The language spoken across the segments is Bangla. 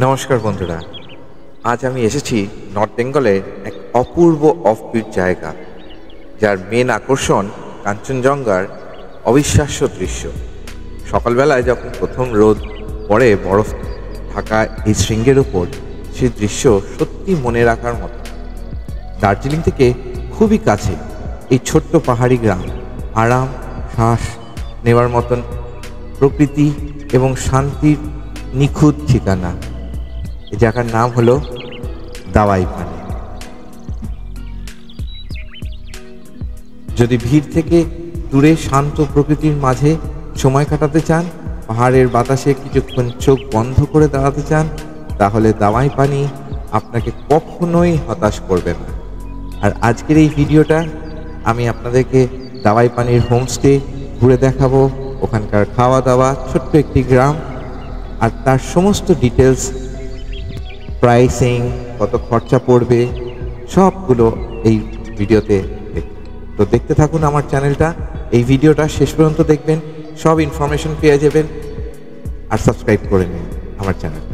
নমস্কার বন্ধুরা, আজ আমি এসেছি নর্থ বেঙ্গলের এক অপূর্ব অফবিট জায়গা, যার মেন আকর্ষণ কাঞ্চনজঙ্ঘার অবিশ্বাস্য দৃশ্য। সকালবেলায় যখন প্রথম রোদ পড়ে বরফ ঢাকা এই শৃঙ্গের উপর, সেই দৃশ্য সত্যি মনে রাখার মতো। দার্জিলিং থেকে খুবই কাছে এই ছোট্ট পাহাড়ি গ্রাম আরাম, শ্বাস নেওয়ার মতন প্রকৃতি এবং শান্তির নিখুঁত ঠিকানা। এই জায়গার নাম হলো দাওয়াই পানি। যদি ভিড় থেকে দূরে শান্ত প্রকৃতির মাঝে সময় কাটাতে চান, পাহাড়ের বাতাসে কিছুক্ষণ চোখ বন্ধ করে দাঁড়াতে চান, তাহলে দাওয়াই পানি আপনাকে কখনোই হতাশ করবে না। আর আজকের এই ভিডিওটা আমি আপনাদেরকে দাওয়াই পানির হোমস্টে ঘুরে দেখাবো, ওখানকার খাওয়া দাওয়া, ছোট্ট একটি গ্রাম আর তার সমস্ত ডিটেলস, প্রাইসিং, কত খরচা পড়বে, সবগুলো এই ভিডিওতে তো দেখতে থাকুন আমার চ্যানেলটা। এই ভিডিওটা শেষ পর্যন্ত দেখবেন, সব ইনফরমেশন পেয়ে যাবেন। আর সাবস্ক্রাইব করে নিন আমার চ্যানেলটা।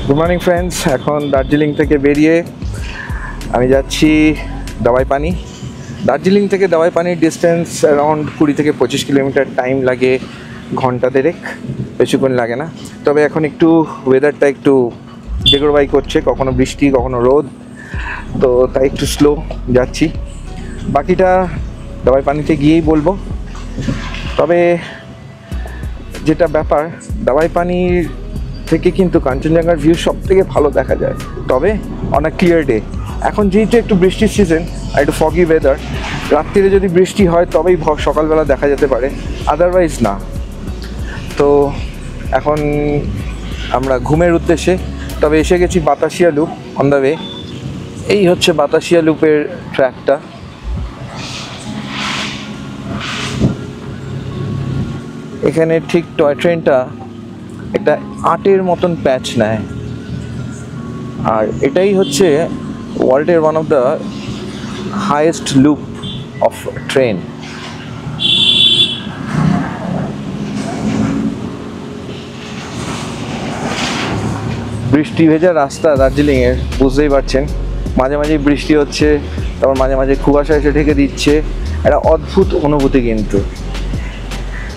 গুড মর্নিং ফ্রেন্ডস, এখন দার্জিলিং থেকে বেরিয়ে আমি যাচ্ছি দাওয়াই পানি। দার্জিলিং থেকে দাওয়াই পানির ডিস্টেন্স অ্যারাউন্ড 20 থেকে 25 কিলোমিটার। টাইম লাগে ঘন্টা দেড়েক, বেশিক্ষণ লাগে না। তবে এখন একটু ওয়েদারটা একটু বেগরবাই করছে, কখনো বৃষ্টি কখনো রোদ, তো তাই একটু স্লো যাচ্ছি। বাকিটা দাওয়াই পানিতে গিয়েই বলবো। তবে যেটা ব্যাপার, দাওয়াই পানির থেকে কিন্তু কাঞ্চনজঙ্ঘার ভিউ সব থেকে ভালো দেখা যায়, তবে অনেক ক্লিয়ার ডে। এখন যেহেতু একটু বৃষ্টির সিজন আর একটু ফগি ওয়েদার, রাত্রিরে যদি বৃষ্টি হয় তবেই সকালবেলা দেখা যেতে পারে, আদারওয়াইজ না। তো এখন আমরা ঘুমের উদ্দেশ্যে তবে এসে গেছি Batasia loop on the way. এই হচ্ছে বাতাসিয়া লুপের ট্র্যাকটা। এখানে ঠিক টয় ট্রেনটা একটা আটের মতন প্যাচ নেয়, আর এটাই হচ্ছে ওয়ার্ল্ডের one of the highest loop of train. বৃষ্টি ভেজা রাস্তা দার্জিলিংয়ের, বুঝতেই পারছেন। মাঝে মাঝে বৃষ্টি হচ্ছে, তারপর মাঝে মাঝে কুয়াশা এসে ঢেকে দিচ্ছে। একটা অদ্ভুত অনুভূতি কিন্তু।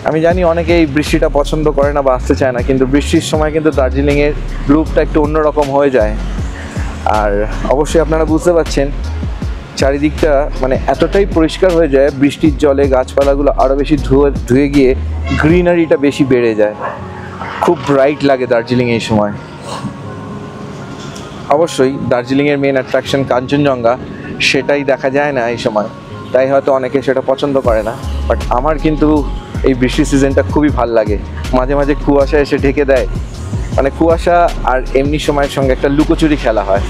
আমি জানি অনেকে এই বৃষ্টিটা পছন্দ করে না বা আসতে চায় না, কিন্তু বৃষ্টির সময় কিন্তু দার্জিলিংয়ের লুকটা একটু অন্যরকম হয়ে যায়। আর অবশ্যই আপনারা বুঝতে পারছেন, চারিদিকটা মানে এতটাই পরিষ্কার হয়ে যায় বৃষ্টির জলে, গাছপালাগুলো আরও বেশি ধুয়ে গিয়ে গ্রিনারিটা বেশি বেড়ে যায়। খুব ব্রাইট লাগে দার্জিলিং এই সময়। অবশ্যই দার্জিলিংয়ের মেন অ্যাট্রাকশন কাঞ্চনজঙ্ঘা, সেটাই দেখা যায় না এই সময়, তাই হয়তো অনেকে সেটা পছন্দ করে না। বাট আমার কিন্তু এই বৃষ্টির সিজনটা খুবই ভাল লাগে। মাঝে মাঝে কুয়াশা এসে ঢেকে দেয়, মানে কুয়াশা আর এমনি সময়ের সঙ্গে একটা লুকোচুরি খেলা হয়।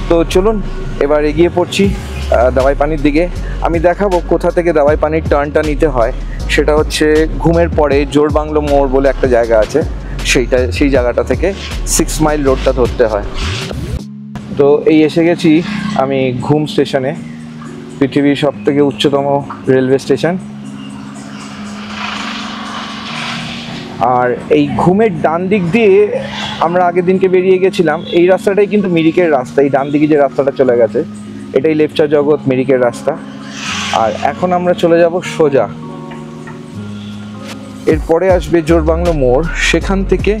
তো চলুন এবার এগিয়ে পড়ছি দাওয়াই পানির দিকে। আমি দেখাবো কোথা থেকে দাওয়াই পানির টার্নটা নিতে হয়। সেটা হচ্ছে ঘুমের পরে জোরবাংলো মোড় বলে একটা জায়গা আছে, সেই জায়গাটা থেকে 6 মাইল রোডটা ধরতে হয়। তো এই এসে গেছি আমি ঘুম স্টেশনে, পৃথিবীর সব থেকে উচ্চতম রেলওয়ে স্টেশন। আর এই ঘুমের ডান দিক দিয়ে আমরা আগের দিনকে বেরিয়ে গেছিলাম। এই রাস্তাটাই কিন্তু মিরিকের রাস্তা। এই ডান দিকে যে রাস্তাটা চলে গেছে, এটাই লেপচা জগৎ মিরিকের রাস্তা। আর এখন আমরা চলে যাব সোজা। এরপরে আসবে জোরবাংলো মোড়, সেখান থেকে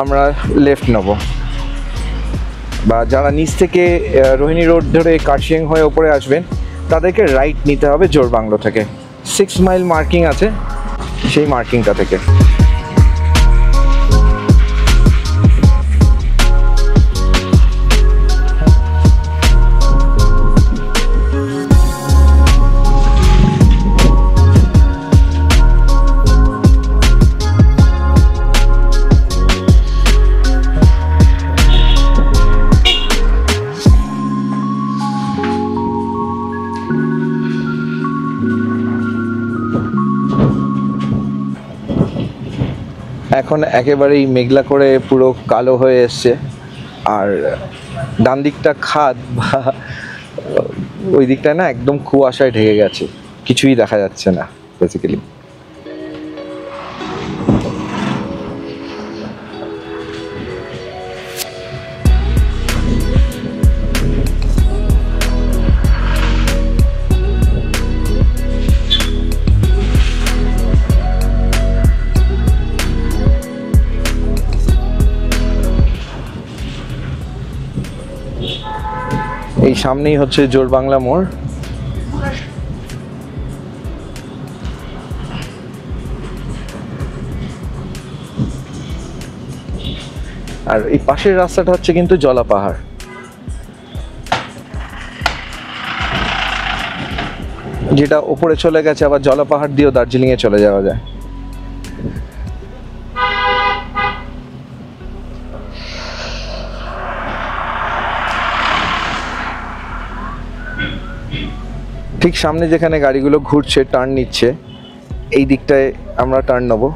আমরা লেফট নেব। বা যারা নিচ থেকে রোহিণী রোড ধরে কার্শিয়াং হয়ে ওপরে আসবেন, তাদেরকে রাইট নিতে হবে জোরবাংলো থেকে। 6 মাইল মার্কিং আছে, সেই মার্কিংটা থেকে। এখন একেবারেই মেঘলা করে পুরো কালো হয়ে এসছে, আর ডান দিকটা খাদ বা ওই দিকটা না একদম কুয়াশায় ঢেকে গেছে, কিছুই দেখা যাচ্ছে না বেসিক্যালি। এই সামনেই হচ্ছে জোরবাংলা মোড়। আর এই পাশের রাস্তাটা হচ্ছে কিন্তু জলা পাহাড়। যেটা উপরে চলে গেছে, আবার জলা পাহাড় দিয়েও দার্জিলিং এ চলে যাওয়া যায়। ঠিক সামনে যেখানে গাড়িগুলো ঘুরছে, টার্ন নিচ্ছে, এই দিকটায় আমরা টার্ন নেবো।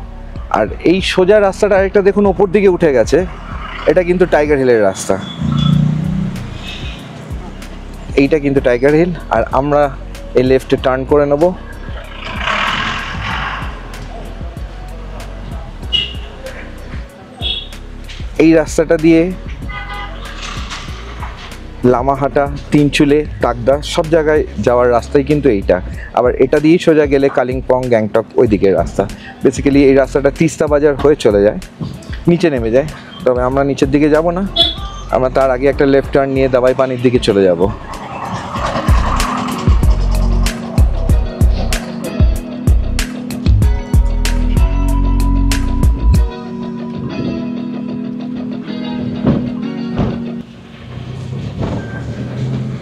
আর এই সোজা রাস্তাটা আরেকটা দেখুন ওপর দিকে উঠে গেছে, এটা কিন্তু টাইগার হিলের রাস্তা। এইটা কিন্তু টাইগার হিল, আর আমরা এই লেফটে টার্ন করে নেব। এই রাস্তাটা দিয়ে লামাহাটা, তিনচুলে, তাকদা সব জায়গায় যাওয়ার রাস্তাই কিন্তু এইটা। আবার এটা দিয়েই সোজা গেলে কালিম্পং, গ্যাংটক ওই দিকের রাস্তা। বেসিক্যালি এই রাস্তাটা তিস্তা বাজার হয়ে চলে যায়, নিচে নেমে যায়। তবে আমরা নিচের দিকে যাব না, আমরা তার আগে একটা লেফট টার্ন নিয়ে দাবাই পানির দিকে চলে যাব।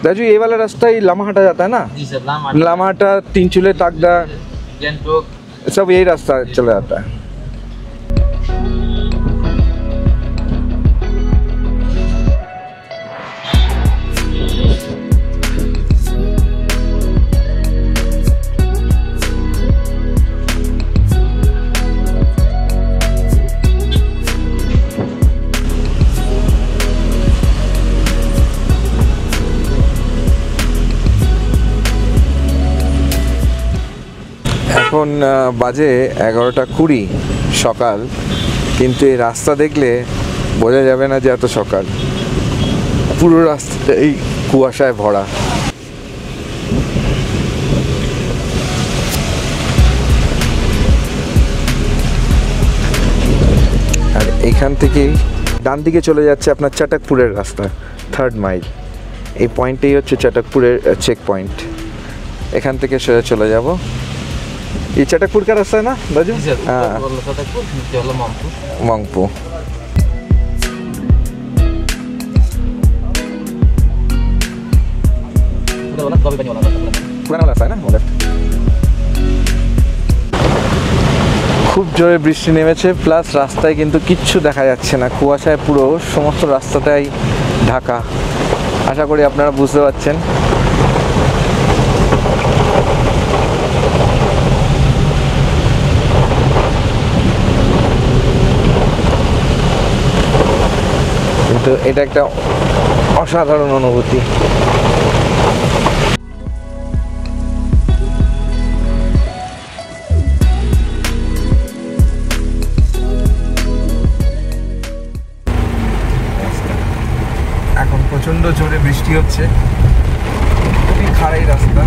राजू ये वाला रास्ता ही लामाहाटा जाता है ना? जी सर, लामाहाटा, तीनचूले, ताकदा गैंगटॉक सब यही रास्ता चला जाता है। এখন বাজে 11:20 সকাল, কিন্তু এই রাস্তা দেখলে বোঝা যাবে না যে এত সকাল। পুরো রাস্তাটা এই কুয়াশায় ভরা। আর এখান থেকেই ডান দিকে চলে যাচ্ছে আপনার চটকপুরের রাস্তা, 3rd মাইল। এই পয়েন্টেই হচ্ছে চটকপুরের চেক পয়েন্ট। এখান থেকে সোজা চলে যাব। ये चटकपुर का रास्ता है ना राजू? हाँ, मंगपू। पुराना रास्ता है ना? খুব জোরে বৃষ্টি নেমেছে, প্লাস রাস্তায় কিন্তু কিচ্ছু দেখা যাচ্ছে না, কুয়াশায় পুরো সমস্ত রাস্তাটাই ঢাকা। আশা করি আপনারা বুঝতে পারছেন। কিন্তু এটা একটা অসাধারণ অনুভূতি। এখন প্রচন্ড জোরে বৃষ্টি হচ্ছে, খুবই খাড়াই রাস্তা।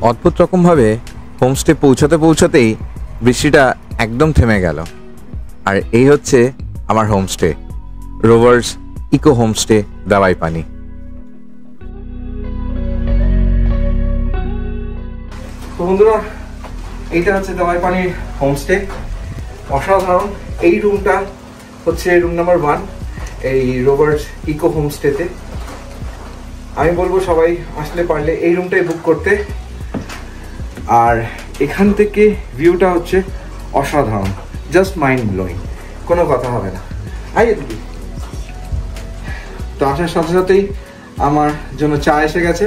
অদ্ভুত রকমভাবে হোমস্টে পৌঁছাতেই বৃষ্টিটা একদম থেমে গেল। আর এই হচ্ছে আমার হোমস্টে, রোভার্স ইকো হোমস্টে দাওয়াই পানি। তো বন্ধুরা, এইটা হচ্ছে দাওয়াই পানির হোমস্টে, অসাধারণ। এই রুমটা হচ্ছে রুম নাম্বার 1 এই রোভার্স ইকো হোমস্টেতে। আমি বলবো সবাই আসলে পারলে এই রুমটাই বুক করতে। আর এখান থেকে ভিউটা হচ্ছে অসাধারণ, জাস্ট মাইন্ড ব্লোয়িং, কোনো কথা হবে না। দিদি, তো আসার সাথে সাথেই আমার জন্য চা এসে গেছে,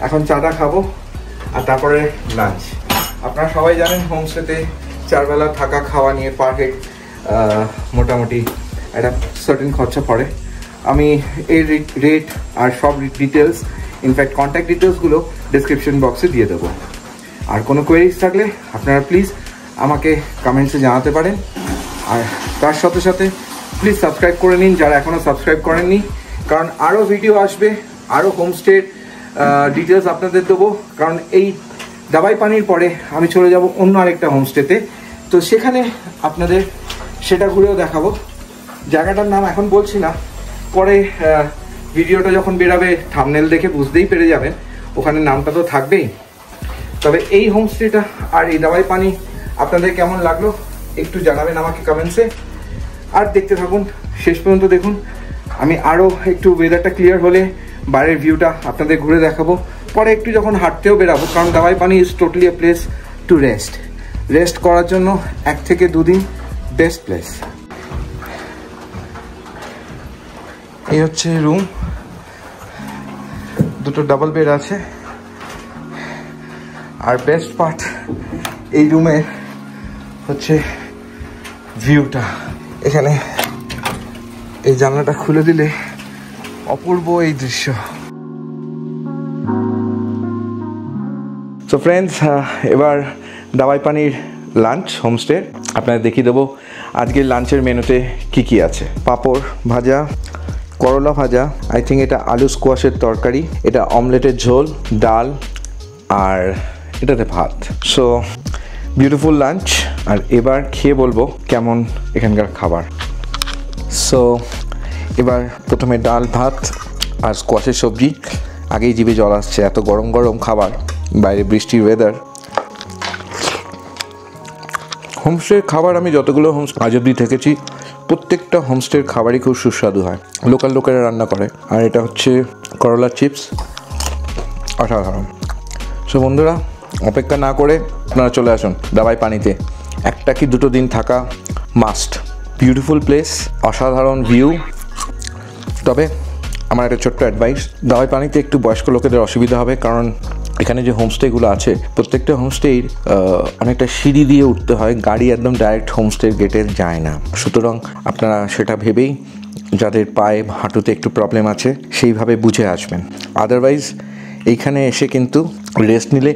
এখন চাটা খাবো আর তারপরে লাঞ্চ। আপনারা সবাই জানেন হোমস্টেতে 4 বেলা থাকা খাওয়া নিয়ে পার হেড মোটামুটি একটা সার্টেন খরচা পড়ে। আমি এর রেট আর সব ডিটেলস, ইনফ্যাক্ট কন্ট্যাক্ট ডিটেলসগুলো ডিসক্রিপশন বক্সে দিয়ে দেবো। আর কোনো কোয়েরিজ থাকলে আপনারা প্লিজ আমাকে কমেন্টসে জানাতে পারেন। আর তার সাথে সাথে প্লিজ সাবস্ক্রাইব করে নিন যারা এখনও সাবস্ক্রাইব করেননি, কারণ আরও ভিডিও আসবে, আরও হোমস্টের ডিটেলস আপনাদের দেবো। কারণ এই দাওয়াই পানির পরে আমি চলে যাব অন্য আরেকটা হোমস্টেতে, তো সেখানে আপনাদের সেটা ঘুরেও দেখাবো। জায়গাটার নাম এখন বলছি না, পরে ভিডিওটা যখন বেরাবে থাম্বনেল দেখে বুঝতেই পেরে যাবেন, ওখানে নামটা তো থাকবেই। তবে এই হোমস্টেটা আর এই দাওয়াই পানি আপনাদের কেমন লাগলো একটু জানাবেন আমাকে কমেন্টসে। আর দেখতে থাকুন, শেষ পর্যন্ত দেখুন। আমি আরও একটু ওয়েদারটা ক্লিয়ার হলে বাইরের ভিউটা আপনাদের ঘুরে দেখাবো, পরে একটু যখন হাঁটতেও বেরাবো। কারণ দাওয়াই পানি is totally a place to rest করার জন্য 1 থেকে 2 দিন বেস্ট প্লেস। এই হচ্ছে রুম, 2টো ডাবল বেড আছে। আর বেস্ট পার্ট এই রুমের হচ্ছে ভিউটা। এখানে এই জানলাটা খুলে দিলে অপূর্ব এই দৃশ্য। তো ফ্রেন্ডস, এবার দাওয়াই পানির লাঞ্চ হোমস্টে আপনাদের দেখিয়ে দেবো আজকের লাঞ্চের মেনুতে কি আছে। পাঁপড় ভাজা, করলা ভাজা, আই থিঙ্ক এটা আলু স্কোয়াশের তরকারি, এটা অমলেটের ঝোল, ডাল আর এটাতে ভাত। So beautiful lunch. আর এবার খেয়ে বলবো কেমন এখানকার খাবার। সো এবার প্রথমে ডাল ভাত আর স্কোয়াশের সবজি, আগেই জিভে জল আসছে, এত গরম গরম খাবার, বাইরে বৃষ্টির ওয়েদার। হোমস্টের খাবার আমি যতগুলো হোমস্টে আজ অবধি থেকেছি, প্রত্যেকটা হোমস্টের খাবারই খুব সুস্বাদু হয়, লোকাল লোকেরা রান্না করে। আর এটা হচ্ছে করলার চিপস, অসাধারণ। সো বন্ধুরা, অপেক্ষা না করে আপনারা চলে আসুন দাওয়াই পানিতে। 1 কি 2 দিন থাকা মাস্ট। বিউটিফুল প্লেস, অসাধারণ ভিউ। তবে আমার একটা ছোট্ট অ্যাডভাইস, দাওয়াই পানিতে একটু বয়স্ক লোকেদের অসুবিধা হবে, কারণ এখানে যে হোমস্টেগুলো আছে প্রত্যেকটা হোমস্টের অনেকটা সিঁড়ি দিয়ে উঠতে হয়, গাড়ি একদম ডাইরেক্ট হোমস্টের গেটে যায় না। সুতরাং আপনারা সেটা ভেবেই, যাদের পায়ে হাঁটুতে একটু প্রবলেম আছে সেইভাবে বুঝে আসবেন। আদারওয়াইজ এইখানে এসে কিন্তু রেস্ট নিলে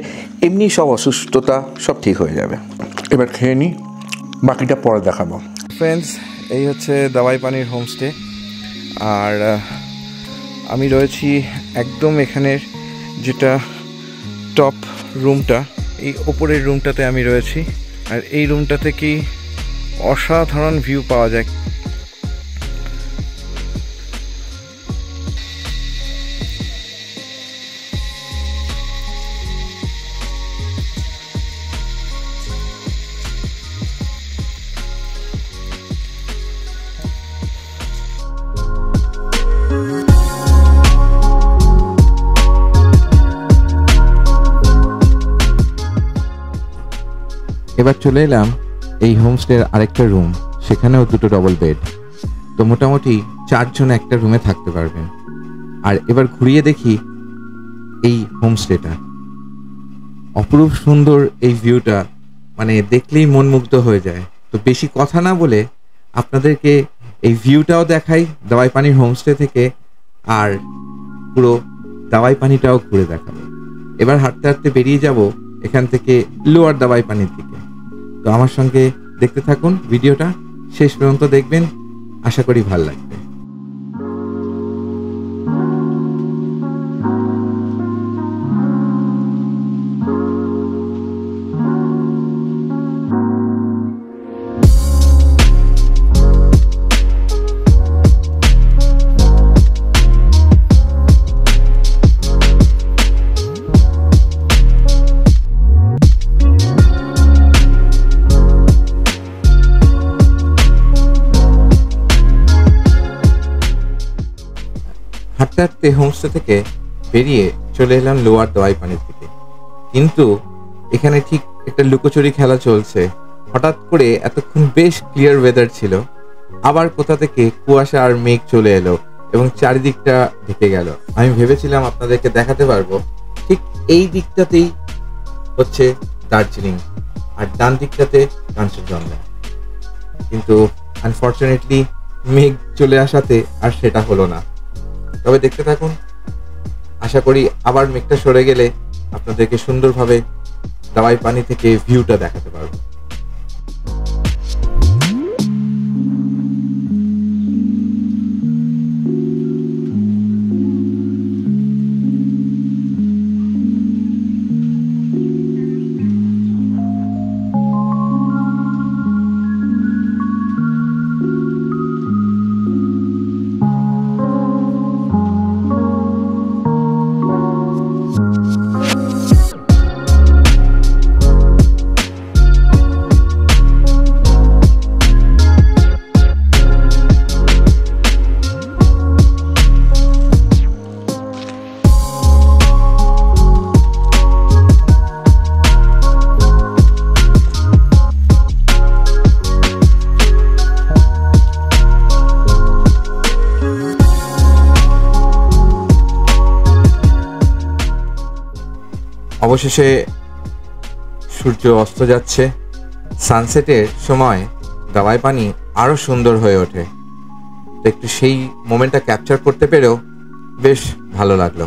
এমনি সব অসুস্থতা সব ঠিক হয়ে যাবে। এবার খেয়ে নিই, বাকিটা পরে দেখাবো। ফ্রেন্ডস, এই হচ্ছে দাওয়াই পানির হোমস্টে। আর আমি রয়েছি একদম এখানের যেটা টপ রুমটা, এই ওপরের রুমটাতে আমি রয়েছি। আর এই রুমটা থেকেই অসাধারণ ভিউ পাওয়া যায়। এবার চলে এলাম এই হোমস্টের আরেকটা রুম, সেখানেও 2টো ডবল বেড। তো মোটামুটি 4 জন একটা রুমে থাকতে পারবেন। আর এবার ঘুরিয়ে দেখি এই হোমস্টেটা। অপরূপ সুন্দর এই ভিউটা, মানে দেখলেই মন মুগ্ধ হয়ে যায়। তো বেশি কথা না বলে আপনাদেরকে এই ভিউটাও দেখাই দাওয়াই পানির হোমস্টে থেকে, আর পুরো দাওয়াই পানিটাও ঘুরে দেখাবো। এবার হাঁটতে হাঁটতে বেরিয়ে যাব এখান থেকে লোয়ার দাওয়াই পানির দিকে। তো আমার সঙ্গে দেখতে থাকুন, ভিডিওটা শেষ পর্যন্ত দেখবেন, আশা করি ভালো লাগবে। 4টে হোমস্টে থেকে বেরিয়ে চলে এলাম লোয়ার দাওয়াই পানির দিকে। কিন্তু এখানে ঠিক একটা লুকোচুরি খেলা চলছে। হঠাৎ করে এতক্ষণ বেশ ক্লিয়ার ওয়েদার ছিল, আবার কোথা থেকে কুয়াশা আর মেঘ চলে এলো এবং চারিদিকটা ঢেকে গেল। আমি ভেবেছিলাম আপনাদেরকে দেখাতে পারবো ঠিক এই দিকটাতেই হচ্ছে দার্জিলিং আর ডান দিকটাতে কাঞ্চনজঙ্ঘা, কিন্তু আনফর্চুনেটলি মেঘ চলে আসাতে আর সেটা হলো না। তবে দেখতে থাকুন, আশা করি আবার মেঘটা সরে গেলে আপনাদেরকে সুন্দরভাবে দাওয়াই পানি থেকে ভিউটা দেখাতে পারবো। অবশেষে সূর্য অস্ত যাচ্ছে। সানসেটের সময় দাওয়াই পানি আরো সুন্দর হয়ে ওঠে। একটু সেই মোমেন্টটা ক্যাপচার করতে পেরেও বেশ ভালো লাগলো।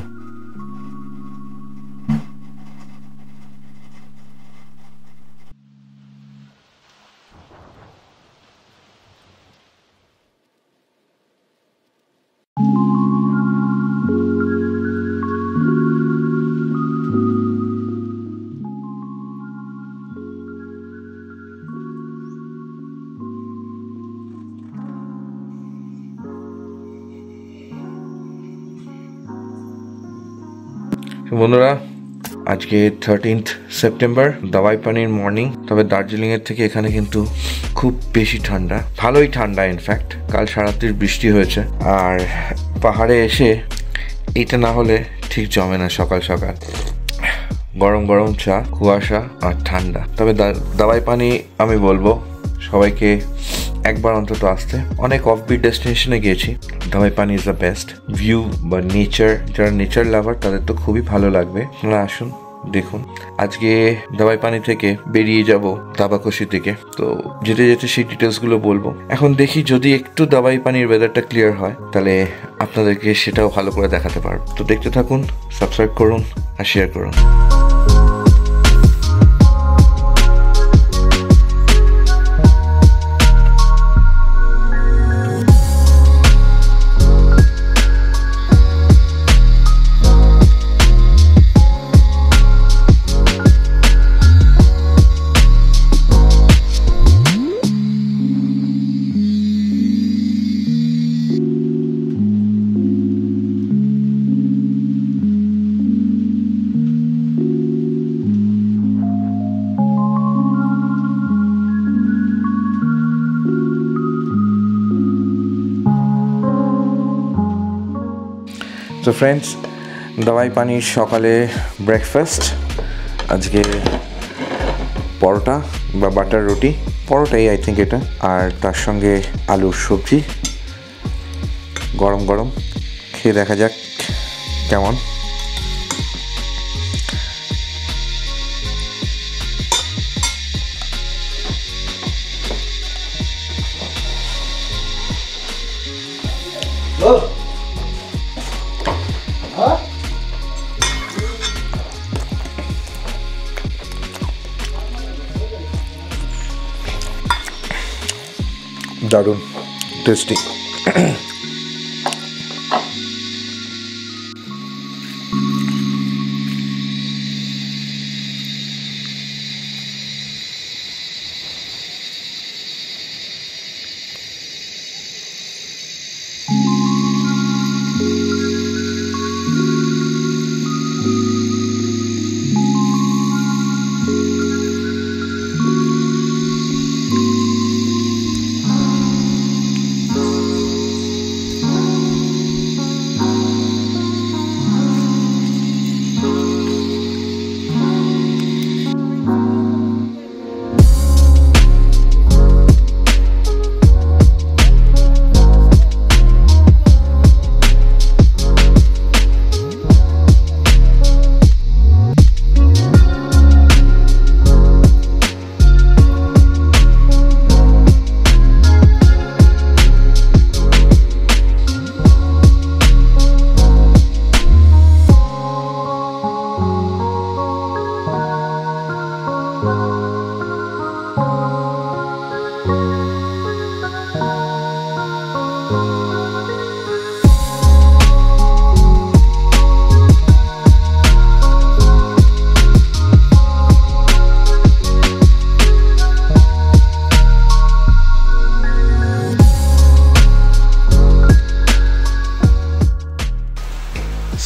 বন্ধুরা, আজকে 13th সেপ্টেম্বর, দাওয়াই পানির মর্নিং। তবে দার্জিলিংয়ের থেকে এখানে কিন্তু খুব বেশি ঠান্ডা, ভালোই ঠান্ডা। ইনফ্যাক্ট কাল সারাত্রির বৃষ্টি হয়েছে, আর পাহাড়ে এসে এটা না হলে ঠিক জমে না। সকাল সকাল গরম গরম চা, কুয়াশা আর ঠান্ডা। তবে দাওয়াই পানি আমি বলবো সবাইকে একবার অন্তত আসতে। অনেক অফবিট ডেস্টিনেশনে গিয়েছি, দাওয়াই পানি ইজ দ্য বেস্ট। ভিউ বা নেচার, যারা নেচার লাভার তাদের তো খুবই ভালো লাগবে। আপনারা আসুন, দেখুন। আজকে দাওয়াই পানি থেকে বেরিয়ে যাব দাবাকশির দিকে, তো যেতে যেতে সেই ডিটেলসগুলো বলবো। এখন দেখি যদি একটু দাওয়াই পানির ওয়েদারটা ক্লিয়ার হয় তাহলে আপনাদেরকে সেটাও ভালো করে দেখাতে পারবো। তো দেখতে থাকুন, সাবস্ক্রাইব করুন আর শেয়ার করুন। তো ফ্রেন্ডস, দাওয়াই পানির সকালে ব্রেকফাস্ট আজকে পরোটা বা বাটার রুটি, পরোটাই আই থিঙ্ক এটা, আর তার সঙ্গে আলুর সবজি গরম গরম। খেয়ে দেখা যাক কেমন। দারুণ টেস্টি।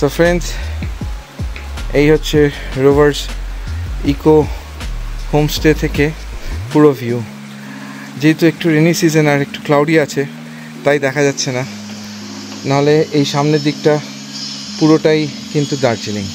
সো ফ্রেন্ডস, এই হচ্ছে রোভার্স ইকো হোমস্টে থেকে পুরো ভিউ। যেহেতু একটু রেনি সিজন আর একটু ক্লাউডি আছে, তাই দেখা যাচ্ছে না, নাহলে এই সামনের দিকটা পুরোটাই কিন্তু দার্জিলিং।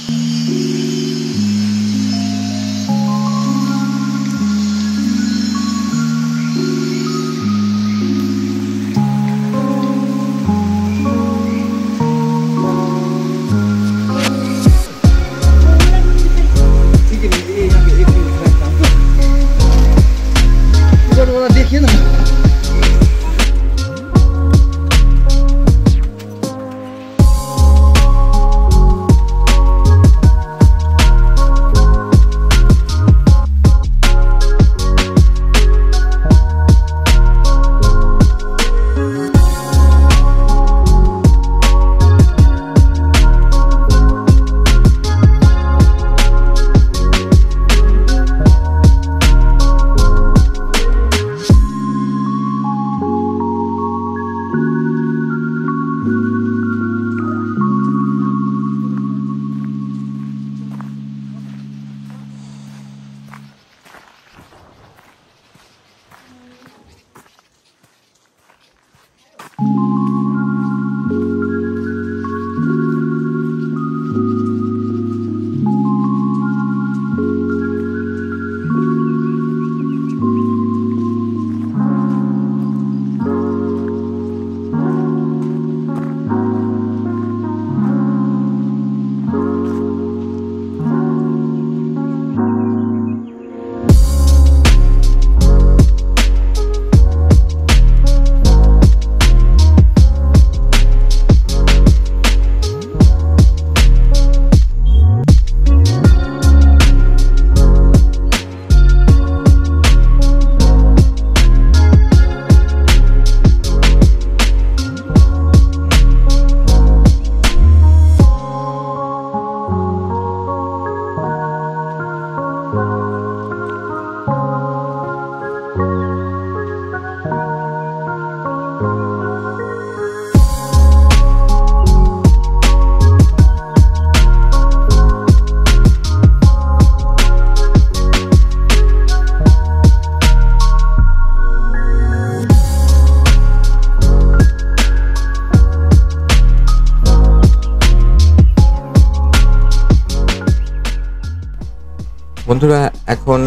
বন্ধুরা, এখন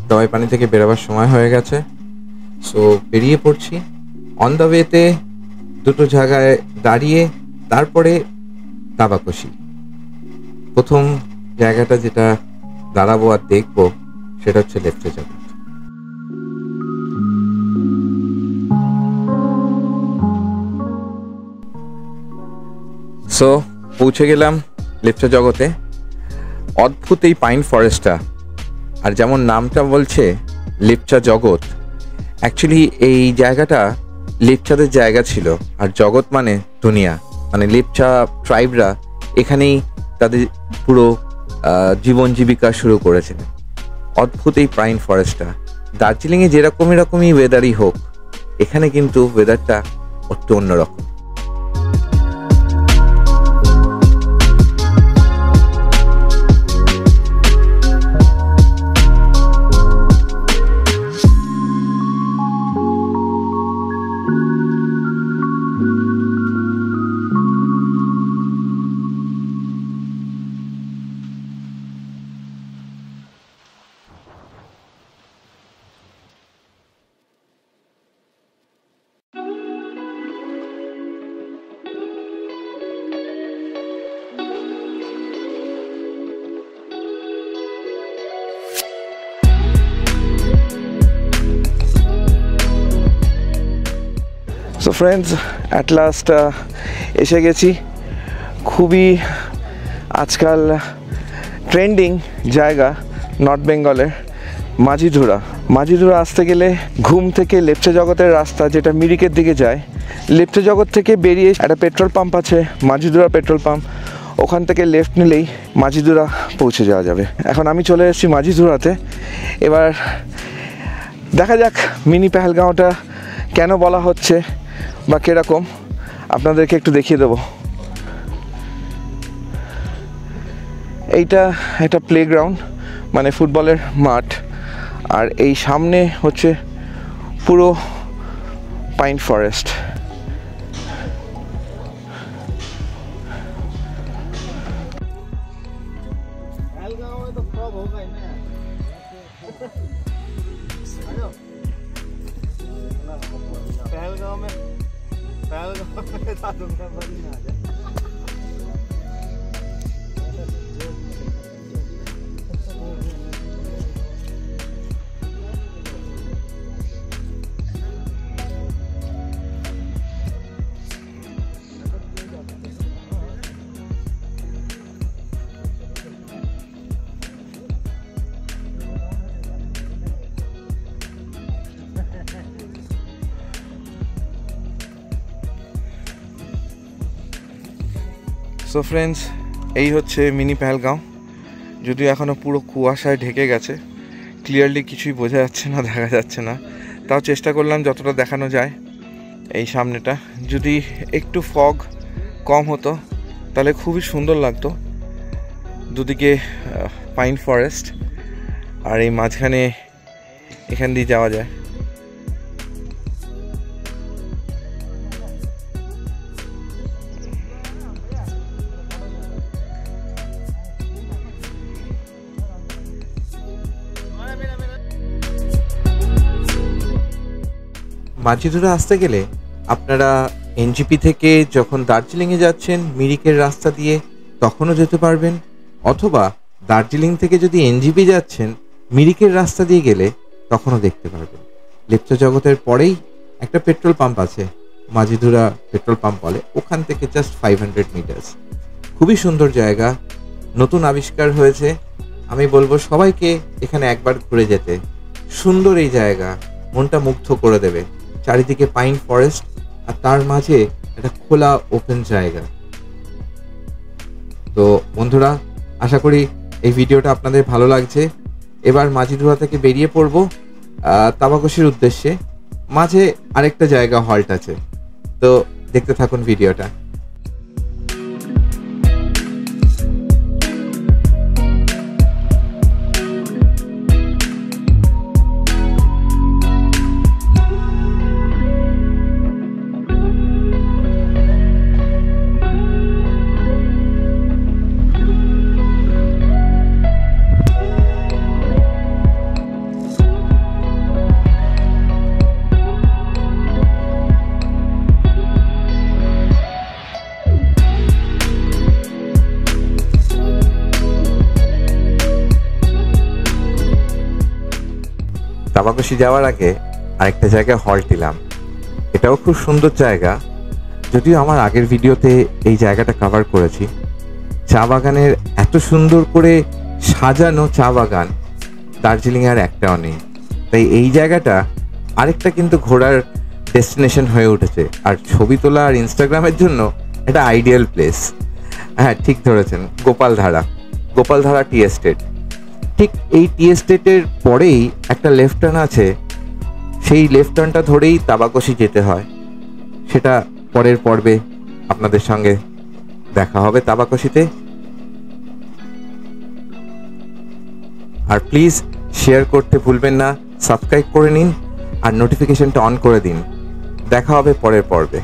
দাওয়াই পানি থেকে বেরোবার সময় হয়ে গেছে। সো বেরিয়ে পড়ছি। অন দ্য ওয়েতে দুটো জায়গায় দাঁড়িয়ে তারপরে দাবাকশি। প্রথম জায়গাটা যেটা দাঁড়াবো আর দেখবো সেটা হচ্ছে লেপচা জগৎ। সো পৌঁছে গেলাম লেপচা জগতে। অদ্ভুত এই পাইন ফরেস্টটা, আর যেমন নামটা বলছে লেপচা জগৎ, অ্যাকচুয়ালি এই জায়গাটা লেপচাদের জায়গা ছিল, আর জগৎ মানে দুনিয়া, মানে লেপচা ট্রাইবরা এখানেই তাদের পুরো জীবন জীবিকা শুরু করেছিলেন। অদ্ভুত এই পাইন ফরেস্টটা। দার্জিলিংয়ে এরকমই ওয়েদারই হোক, এখানে কিন্তু ওয়েদারটা একটু অন্যরকম। সো ফ্রেন্ডস, অ্যাট লাস্ট এসে গেছি খুবই আজকাল ট্রেন্ডিং জায়গা নর্থ বেঙ্গলের মাঝিধুরা। মাঝিধুরা আসতে গেলে ঘুম থেকে লেপচা জগতের রাস্তা যেটা মিরিকের দিকে যায়, লেপচা জগৎ থেকে বেরিয়ে একটা পেট্রোল পাম্প আছে, মাঝিধুরা পেট্রোল পাম্প, ওখান থেকে লেফট নিলেই মাঝিধুরা পৌঁছে যাওয়া যাবে। এখন আমি চলে এসেছি মাঝিধুরাতে। এবার দেখা যাক মিনি পেহেলগাঁওটা কেন বলা হচ্ছে বা কীরকম, আপনাদেরকে একটু দেখিয়ে দেবো। এইটা একটা প্লেগ্রাউন্ড, মানে ফুটবলের মাঠ। আর এই সামনে হচ্ছে পুরো পাইন ফরেস্ট। সো ফ্রেন্ডস, এই হচ্ছে মিনি পেহেলগাঁও। যদিও এখনও পুরো কুয়াশায় ঢেকে গেছে, ক্লিয়ারলি কিছুই বোঝা যাচ্ছে না, দেখা যাচ্ছে না। তাও চেষ্টা করলাম যতটা দেখানো যায়। এই সামনেটা যদি একটু ফগ কম হতো তাহলে খুবই সুন্দর লাগতো। দুদিকে পাইন ফরেস্ট, আর এই মাঝখানে এখান দিয়ে যাওয়া যায়। মাঝিধরা আসতে গেলে আপনারা এনজিপি থেকে যখন দার্জিলিংয়ে যাচ্ছেন মিরিকের রাস্তা দিয়ে তখনও যেতে পারবেন, অথবা দার্জিলিং থেকে যদি এনজিপি যাচ্ছেন মিরিকের রাস্তা দিয়ে গেলে তখনও দেখতে পারবেন। লিপ্ত জগতের পরেই একটা পেট্রোল পাম্প আছে, মাঝিধরা পেট্রোল পাম্প বলে, ওখান থেকে জাস্ট 500 মিটার্স। খুবই সুন্দর জায়গা, নতুন আবিষ্কার হয়েছে। আমি বলবো সবাইকে এখানে একবার ঘুরে যেতে। সুন্দর এই জায়গা, মনটা মুগ্ধ করে দেবে। চারিদিকে পাইন ফরেস্ট, আর তার মাঝে একটা খোলা ওপেন জায়গা। তো বন্ধুরা, আশা করি এই ভিডিওটা আপনাদের ভালো লাগছে। এবার মাঝিধরা থেকে বেরিয়ে পড়বো তাবাকশির উদ্দেশ্যে। মাঝে আরেকটা জায়গা হল্ট আছে, তো দেখতে থাকুন ভিডিওটা। তাবাকশি যাওয়ার আগে আরেকটা জায়গায় হল্ট দিলাম, এটাও খুব সুন্দর জায়গা। যদিও আমার আগের ভিডিওতে এই জায়গাটা কভার করেছি। চা বাগানের এত সুন্দর করে সাজানো চা বাগান দার্জিলিংয়ে আর একটাও নেই। তাই এই জায়গাটা আরেকটা কিন্তু ঘোরার ডেস্টিনেশন হয়ে উঠেছে, আর ছবি তোলা আর ইনস্টাগ্রামের জন্য এটা আইডিয়াল প্লেস। হ্যাঁ, ঠিক ধরেছেন, গোপালধারা টি এস্টেট। ঠিক এই টি এস্টেটের পরেই একটা লেফট টার্ন আছে, সেই লেফট টার্নটা ধরেই তাবাকশি যেতে হয়। সেটা পরের পর্বে আপনাদের সঙ্গে দেখা হবে তাবাকশিতে। আর প্লিজ শেয়ার করতে ভুলবেন না, সাবস্ক্রাইব করে নিন আর নোটিফিকেশনটা অন করে দিন। দেখা হবে পরের পর্বে।